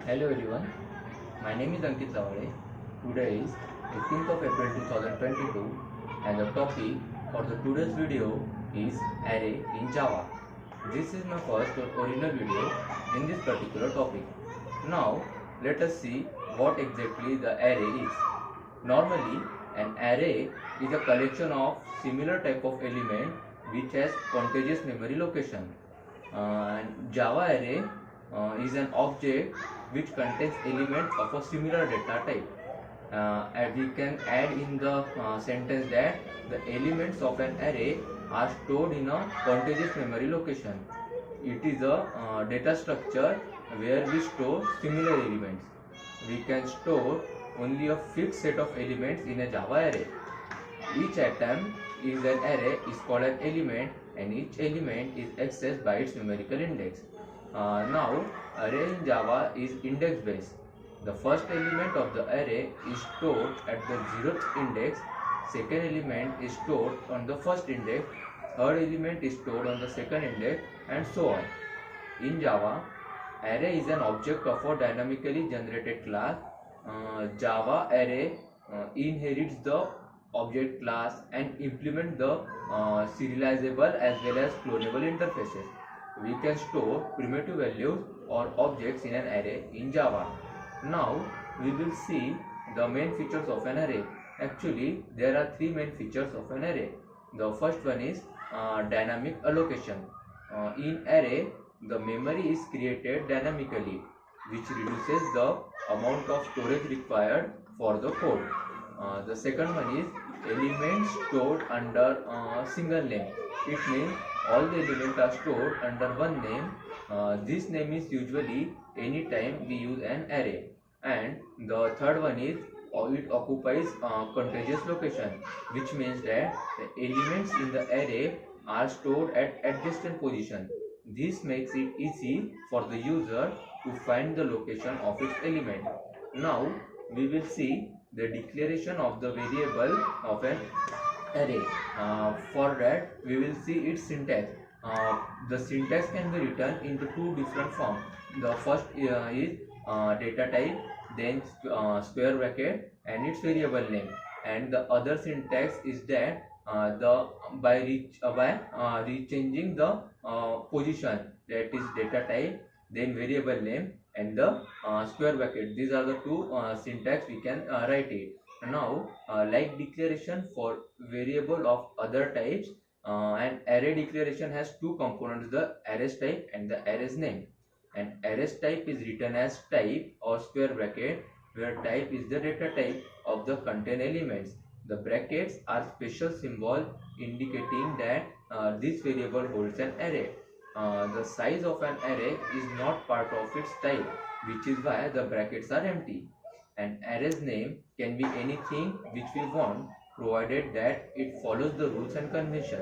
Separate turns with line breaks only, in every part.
Hello everyone, my name is Ankit Lavade. Today is 18th of April 2022 and the topic for the today's video is array in Java. This is my first original video in this particular topic. Now let us see what exactly the array is. Normally an array is a collection of similar type of element which has contiguous memory location. And Java array is an object which contains elements of a similar data type. And we can add in the sentence that the elements of an array are stored in a contiguous memory location. It is a data structure where we store similar elements. We can store only a fixed set of elements in a Java array. Each atom is an array is called an element and each element is accessed by its numerical index. Now array in Java is index based. The first element of the array is stored at the 0th index, second element is stored on the first index, third element is stored on the second index, and so on. In Java, array is an object of a dynamically generated class. Java array inherits the object class and implement the serializable as well as clonable interfaces. We can store primitive values or objects in an array in Java. Now we will see the main features of an array. Actually, there are three main features of an array. The first one is dynamic allocation. In array, the memory is created dynamically, which reduces the amount of storage required for the code. The second one is elements stored under a single name. It means all the elements are stored under one name. This name is usually anytime we use an array. And the third one is it occupies contiguous location, which means that the elements in the array are stored at adjacent position. This makes it easy for the user to find the location of its element. Now we will see the declaration of the variable of an array. For that we will see its syntax. The syntax can be written into two different forms. The first is data type, then square bracket and its variable name, and the other syntax is that by rechanging the position, that is data type, then variable name and the square bracket. These are the two syntax we can write it. Now like declaration for variable of other types, an array declaration has two components, the arrays type and the arrays name. An arrays type is written as type or square bracket, where type is the data type of the contained elements. The brackets are special symbol indicating that this variable holds an array. The size of an array is not part of its type, which is why the brackets are empty. An array's name can be anything which we want, provided that it follows the rules and convention.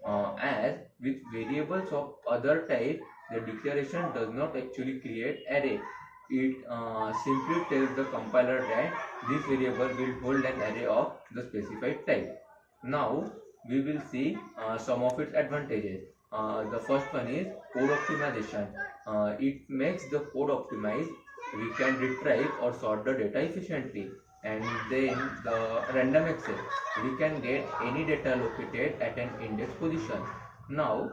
As with variables of other type, the declaration does not actually create array. It simply tells the compiler that this variable will hold an array of the specified type. Now we will see some of its advantages. The first one is code optimization. It makes the code optimized. We can retrieve or sort the data efficiently. And then the random access. We can get any data located at an index position. Now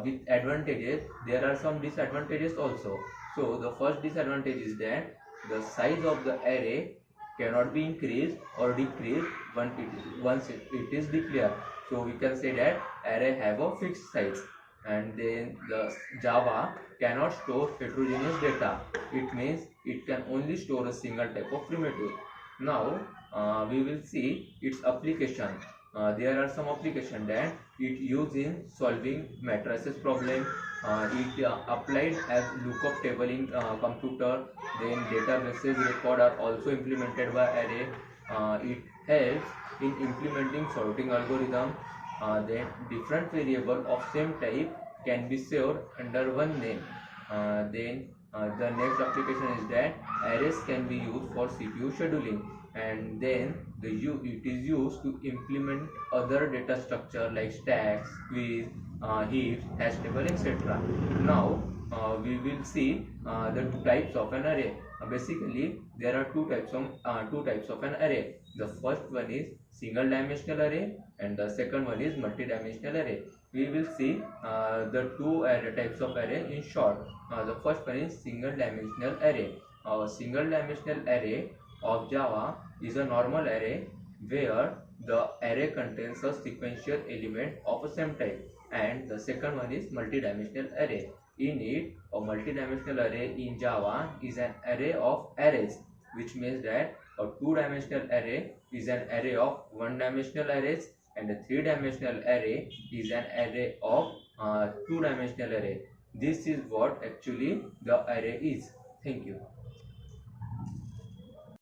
with advantages, there are some disadvantages also. So the first disadvantage is that the size of the array cannot be increased or decreased once it is declared. So we can say that array have a fixed size. And then the Java cannot store heterogeneous data. It means it can only store a single type of primitive. Now we will see its application. There are some applications that it used in solving matrices problem. It applied as lookup table in computer. Then databases record are also implemented by array. It helps in implementing sorting algorithm. Then different variable of same type can be saved under one name. Then the next application is that arrays can be used for CPU scheduling, and then it is used to implement other data structure like stacks, quiz, heaps, hash table, etc. Now we will see the types of an array. Basically, there are two types of an array. The first one is single dimensional array, and the second one is multi-dimensional array. We will see the two types of array in short. The first one is single dimensional array. A single dimensional array of Java is a normal array where the array contains a sequential element of the same type, and the second one is multi-dimensional array. In it, a multidimensional array in Java is an array of arrays, which means that a two-dimensional array is an array of one-dimensional arrays, and a three-dimensional array is an array of two-dimensional array. This is what actually the array is. Thank you.